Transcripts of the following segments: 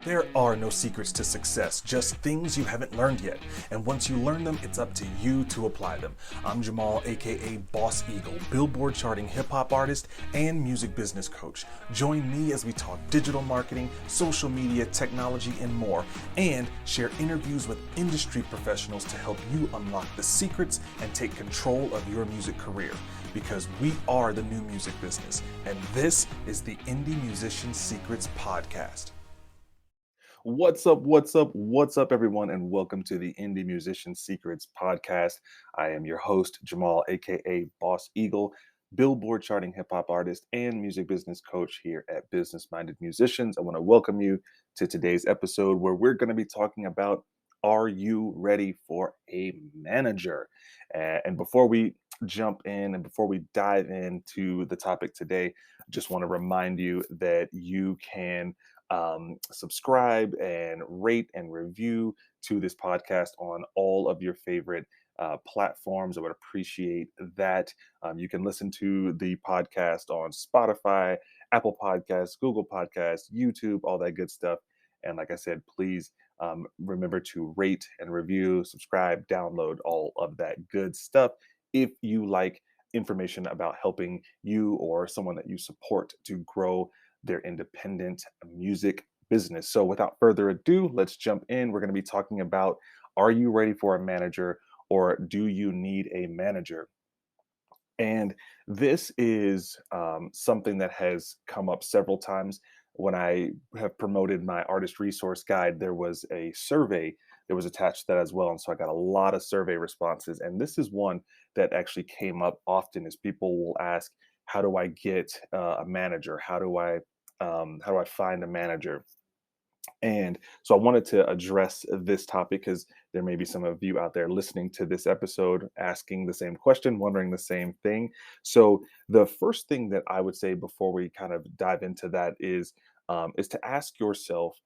There are no secrets to success, just things you haven't learned yet. And once you learn them, it's up to you to apply them. I'm Jamaal, aka Boss Eagle, Billboard-charting hip-hop artist and music business coach. Join me as we talk digital marketing, social media, technology, and more, and share interviews with industry professionals to help you unlock the secrets and take control of your music career. Because we are the new music business, and this is the Indie Musician Secrets Podcast. What's up, everyone, and welcome to the Indie Musician Secrets Podcast. I am your host, Jamaal, aka Boss Eagle, Billboard charting hip hop artist and music business coach here at Business Minded Musicians. I want to welcome you to today's episode where we're going to be talking about, are you ready for a manager? And before we jump in and before we dive into the topic today, I just want to remind you that you can subscribe and rate and review to this podcast on all of your favorite platforms. I would appreciate that. You can listen to the podcast on Spotify, Apple Podcasts, Google Podcasts, YouTube, all that good stuff. And like I said, please remember to rate and review, subscribe, download all of that good stuff if you like information about helping you or someone that you support to grow their independent music business. So without further ado, let's jump in. We're going to be talking about, are you ready for a manager or do you need a manager? And this is something that has come up several times. When I have promoted my artist resource guide, there was a survey that was attached to that as well. And so I got a lot of survey responses. And this is one that actually came up often is people will ask, how do I get a manager? How do I find a manager? And so I wanted to address this topic because there may be some of you out there listening to this episode asking the same question, wondering the same thing. So the first thing that I would say before we kind of dive into that is to ask yourself,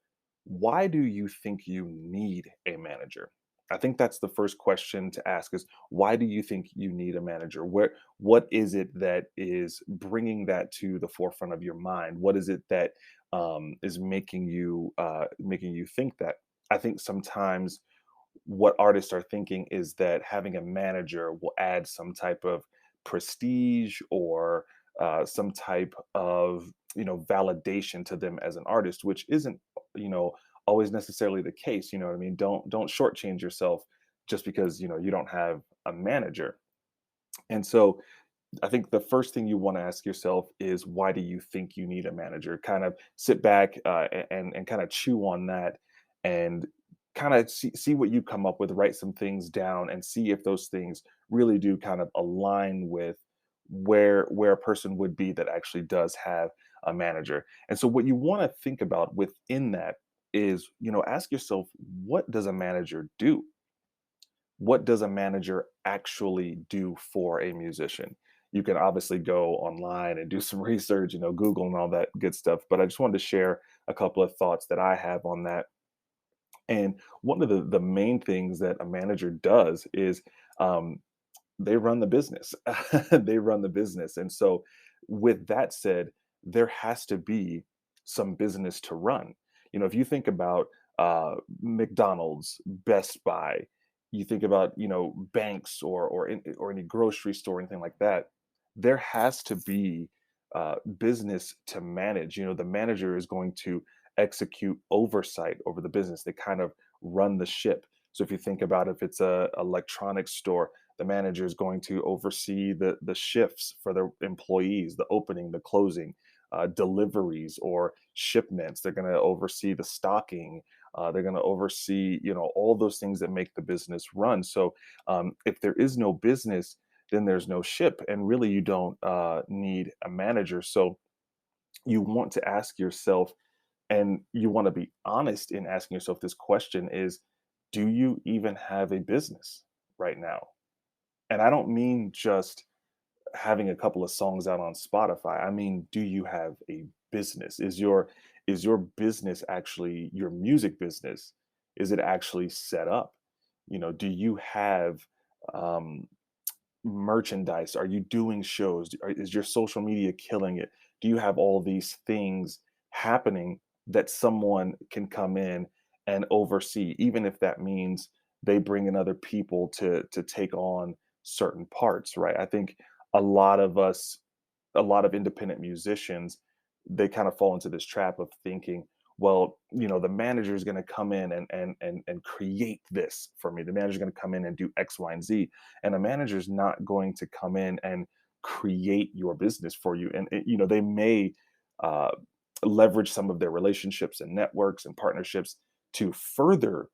why do you think you need a manager? I think that's the first question to ask is, why do you think you need a manager? What is it that is bringing that to the forefront of your mind? What is it that is making you think that? I think sometimes what artists are thinking is that having a manager will add some type of prestige or some type of validation to them as an artist, which isn't you know always necessarily the case. You know what I mean? Don't shortchange yourself just because you don't have a manager. And so I think the first thing you want to ask yourself is, why do you think you need a manager? Kind of sit back and kind of chew on that and kind of see what you come up with, write some things down and see if those things really do kind of align with where a person would be that actually does have a manager. And so what you want to think about within that is, ask yourself, what does a manager do? What does a manager actually do for a musician? You can obviously go online and do some research, Google and all that good stuff. But I just wanted to share a couple of thoughts that I have on that. And one of the main things that a manager does is um, they run the business. They run the business. And so, with that said, there has to be some business to run. If you think about McDonald's, Best Buy, you think about banks or any grocery store, anything like that. There has to be business to manage. The manager is going to execute oversight over the business. They kind of run the ship. So if you think about, if it's a electronics store, the manager is going to oversee the shifts for the employees, the opening, the closing, deliveries or shipments. They're going to oversee the stocking. They're going to oversee, all those things that make the business run. So if there is no business, then there's no ship, and really you don't need a manager. So you want to ask yourself, and you want to be honest in asking yourself this question: is, do you even have a business right now? And I don't mean just having a couple of songs out on Spotify. I mean, do you have a business? Is your business actually your music business? Is it actually set up? Do you have um, merchandise? Are you doing shows? Is your social media killing it? Do you have all these things happening that someone can come in and oversee, even if that means they bring in other people to take on certain parts, right? I think a lot of us, a lot of independent musicians, they kind of fall into this trap of thinking, well, the manager is going to come in and create this for me. The manager is going to come in and do X, Y, and Z, and a manager is not going to come in and create your business for you. And they may uh, leverage some of their relationships and networks and partnerships to further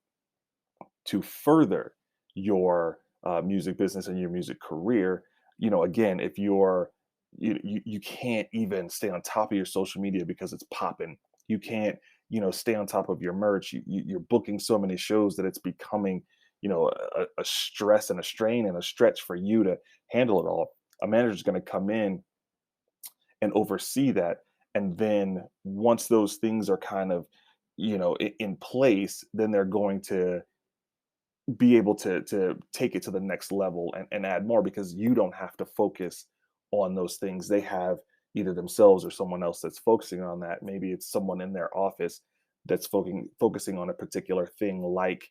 your music business and your music career. Again, if you can't even stay on top of your social media because it's popping. You can't, stay on top of your merch. You're booking so many shows that it's becoming, a stress and a strain and a stretch for you to handle it all. A manager is going to come in and oversee that. And then once those things are kind of, in place, then they're going to be able to take it to the next level and add more, because you don't have to focus on those things. They have either themselves or someone else that's focusing on that. Maybe it's someone in their office that's focusing on a particular thing, like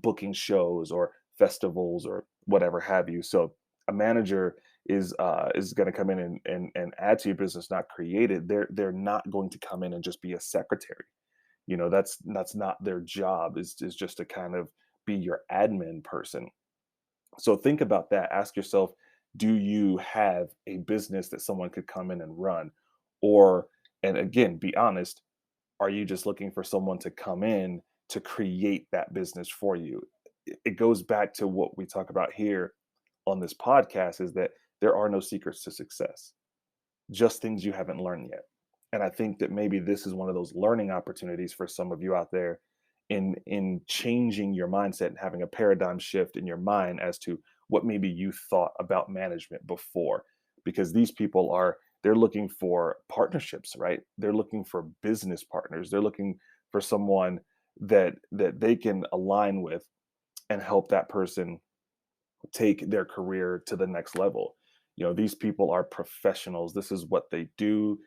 booking shows or festivals or whatever have you. So a manager is going to come in and add to your business, not create it. They're not going to come in and just be a secretary. That's not their job, is just to kind of be your admin person. So think about that. Ask yourself, do you have a business that someone could come in and run? Or, and again, be honest, are you just looking for someone to come in to create that business for you? It goes back to what we talk about here on this podcast, is that there are no secrets to success, just things you haven't learned yet. And I think that maybe this is one of those learning opportunities for some of you out there, in changing your mindset and having a paradigm shift in your mind as to what maybe you thought about management before. Because these people they're looking for partnerships, right? They're looking for business partners. They're looking for someone that they can align with and help that person take their career to the next level. These people are professionals. This is what they do.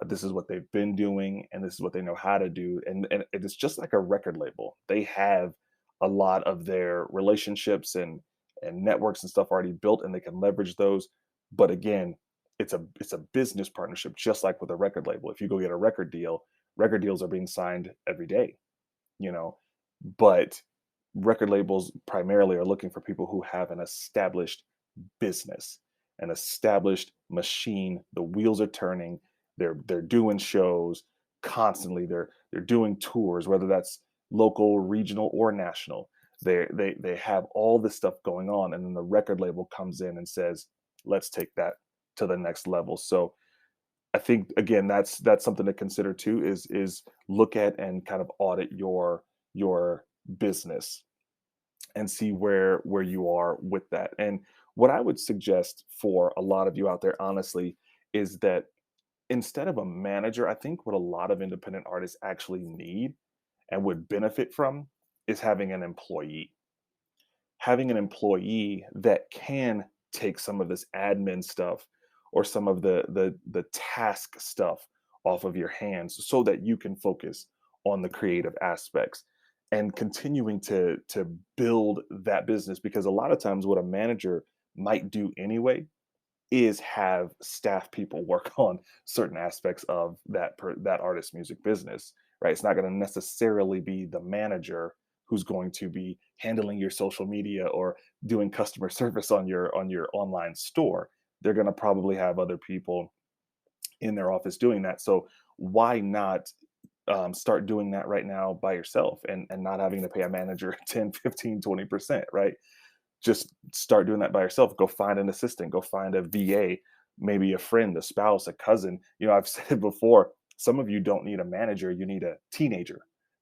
This is what they've been doing, and this is what they know how to do. And it's just like a record label. They have a lot of their relationships and networks and stuff already built, and they can leverage those. But again, it's a business partnership, just like with a record label. If you go get a record deal, record deals are being signed every day, you know. But record labels primarily are looking for people who have an established business, an established machine. The wheels are turning. They're doing shows constantly. They're doing tours, whether that's local, regional, or national. They have all this stuff going on, and then the record label comes in and says, "Let's take that to the next level." So I think, again, that's something to consider too. Is look at and kind of audit your business and see where you are with that. And what I would suggest for a lot of you out there, honestly, is that instead of a manager, I think what a lot of independent artists actually need and would benefit from is having an employee that can take some of this admin stuff or some of the task stuff off of your hands, so that you can focus on the creative aspects and continuing to build that business. Because a lot of times what a manager might do anyway is have staff people work on certain aspects of that artist's music business, right? It's not going to necessarily be the manager who's going to be handling your social media or doing customer service on your online store. They're going to probably have other people in their office doing that. So why not start doing that right now by yourself, and not having to pay a manager 10, 15, 20%, right? Just start doing that by yourself. Go find an assistant, go find a VA, maybe a friend, a spouse, a cousin. I've said it before, some of you don't need a manager, you need a teenager.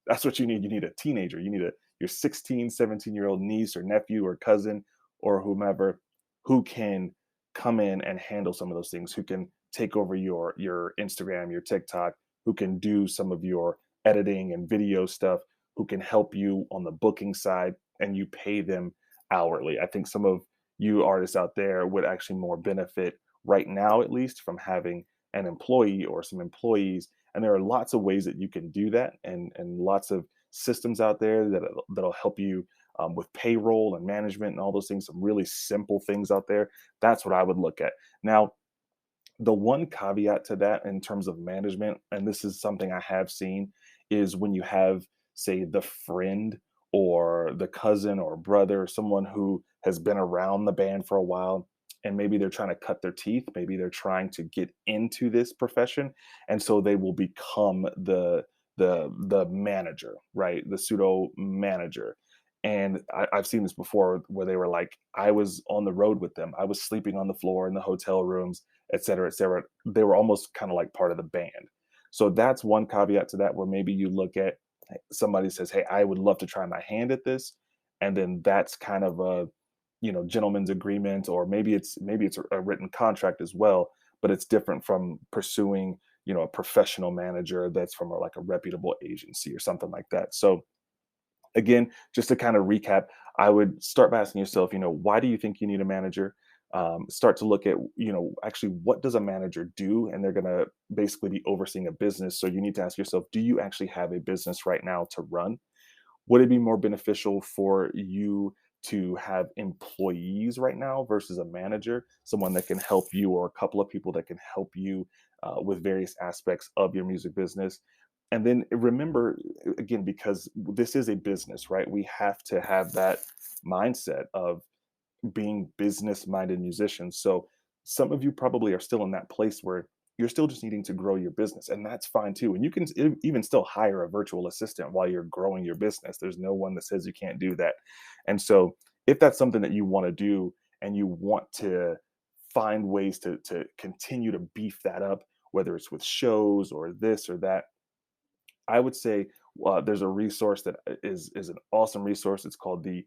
That's what you need. You need a teenager. You need your 16, 17-year-old niece or nephew or cousin or whomever, who can come in and handle some of those things, who can take over your Instagram, your TikTok, who can do some of your editing and video stuff, who can help you on the booking side, and you pay them hourly. I think some of you artists out there would actually more benefit right now, at least, from having an employee or some employees And there are lots of ways that you can do that, and lots of systems out there that'll help you with payroll and management and all those things. Some really simple things out there. That's what I would look at. Now, the one caveat to that in terms of management, and this is something I have seen, is when you have, say, the friend or the cousin or brother, someone who has been around the band for a while, and maybe they're trying to cut their teeth, maybe they're trying to get into this profession, and so they will become the manager, right? The pseudo manager. And I've seen this before where they were like, I was on the road with them. I was sleeping on the floor in the hotel rooms, et cetera, et cetera. They were almost kind of like part of the band. So that's one caveat to that, where maybe you look at somebody says, "Hey, I would love to try my hand at this," and then that's kind of a, gentleman's agreement, or maybe it's a written contract as well, but it's different from pursuing, a professional manager that's from like a reputable agency or something like that. So again, just to kind of recap, I would start by asking yourself, why do you think you need a manager? Start to look at, actually, what does a manager do? And they're going to basically be overseeing a business. So you need to ask yourself, do you actually have a business right now to run? Would it be more beneficial for you to have employees right now versus a manager, someone that can help you, or a couple of people that can help you with various aspects of your music business? And then remember, again, because this is a business, right? We have to have that mindset of being business minded musicians. So some of you probably are still in that place where you're still just needing to grow your business, and that's fine too. And you can even still hire a virtual assistant while you're growing your business. There's no one that says you can't do that. And so if that's something that you want to do, and you want to find ways to continue to beef that up, whether it's with shows or this or that, I would say there's a resource that is an awesome resource. It's called the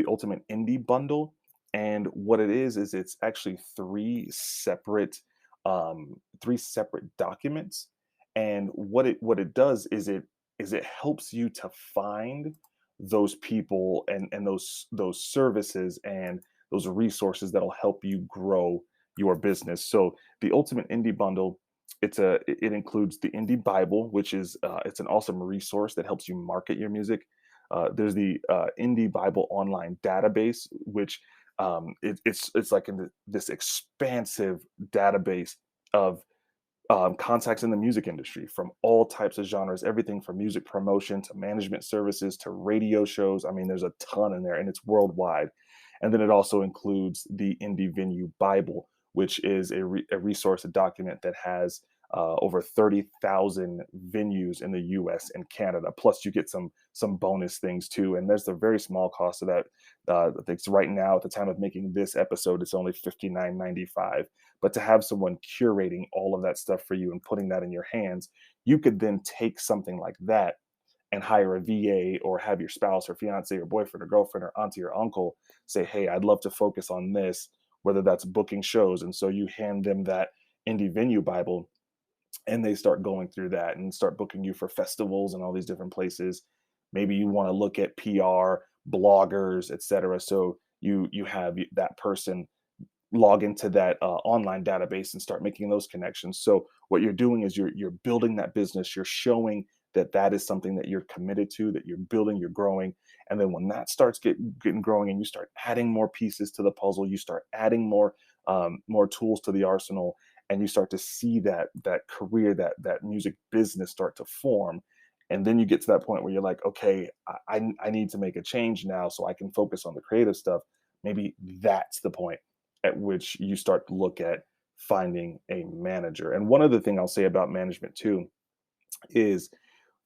Ultimate Indie Bundle, and what it is it's actually three separate documents. And what it does is it helps you to find those people and those services and those resources that'll help you grow your business. So the Ultimate Indie Bundle, it includes the Indie Bible, which is it's an awesome resource that helps you market your music. There's the Indie Bible online database, which it's like this expansive database of contacts in the music industry from all types of genres, everything from music promotion to management services to radio shows. I mean, there's a ton in there, and it's worldwide. And then it also includes the Indie Venue Bible, which is a resource, a document that has over 30,000 venues in the U.S. and Canada. Plus, you get some bonus things too. And there's a very small cost of that. I think right now, at the time of making this episode, it's only $59.95. But to have someone curating all of that stuff for you and putting that in your hands, you could then take something like that and hire a VA, or have your spouse or fiance or boyfriend or girlfriend or auntie or uncle say, "Hey, I'd love to focus on this," whether that's booking shows. And so you hand them that Indie Venue Bible, and they start going through that and start booking you for festivals and all these different places. Maybe you want to look at PR, bloggers, etc. So you have that person log into that online database and start making those connections. So what you're doing is you're building that business. You're showing that that is something that you're committed to, that you're building, you're growing. And then when that starts getting growing, and you start adding more pieces to the puzzle, you start adding more tools to the arsenal, and you start to see that career, that music business start to form. And then you get to that point where you're like, okay, I need to make a change now so I can focus on the creative stuff. Maybe that's the point at which you start to look at finding a manager. And one other thing I'll say about management too is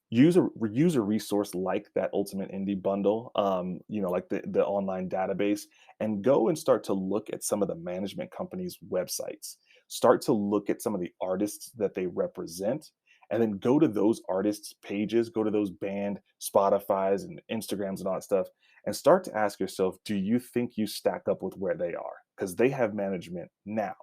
use a resource like that Ultimate Indie Bundle, like the online database, and go and start to look at some of the management companies' websites. Start to look at some of the artists that they represent, and then go to those artists' pages, go to those band Spotify's and Instagrams and all that stuff, and start to ask yourself, do you think you stack up with where they are? Because they have management now.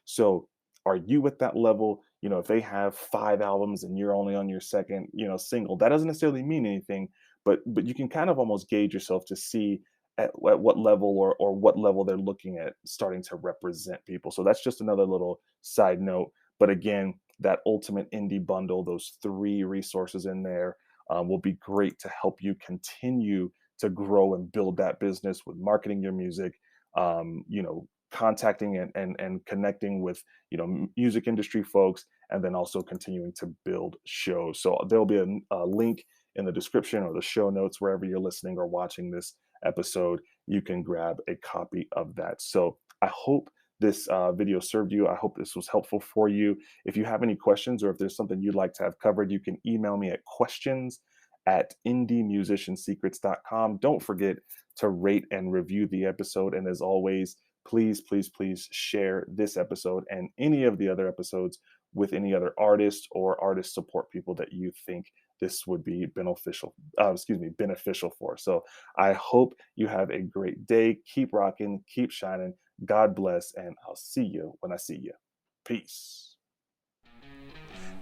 So are you at that level? If they have 5 albums and you're only on your second, single, that doesn't necessarily mean anything, but you can kind of almost gauge yourself to see at what level, or what level they're looking at starting to represent people. So that's just another little side note. But again, that ultimate indie bundle, those 3 resources in there, will be great to help you continue to grow and build that business with marketing your music, contacting and connecting with, music industry folks, and then also continuing to build shows. So there'll be a link in the description or the show notes, wherever you're listening or watching this episode. You can grab a copy of that. So I hope this video served you. I hope this was helpful for you. If you have any questions, or if there's something you'd like to have covered, you can email me at questions@indiemusiciansecrets.com. Don't forget to rate and review the episode. And as always, please, please, please share this episode and any of the other episodes with any other artists or artist support people that you think this would be beneficial for. So I hope you have a great day. Keep rocking, keep shining. God bless, and I'll see you when I see you. Peace.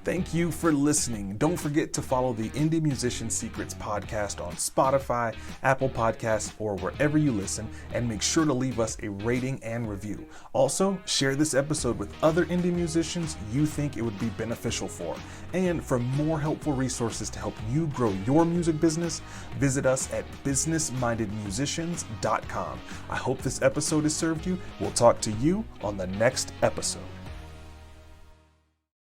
Thank you for listening. Don't forget to follow the Indie Musician Secrets podcast on Spotify, Apple Podcasts, or wherever you listen, and make sure to leave us a rating and review. Also, share this episode with other indie musicians you think it would be beneficial for. And for more helpful resources to help you grow your music business, visit us at businessmindedmusicians.com. I hope this episode has served you. We'll talk to you on the next episode.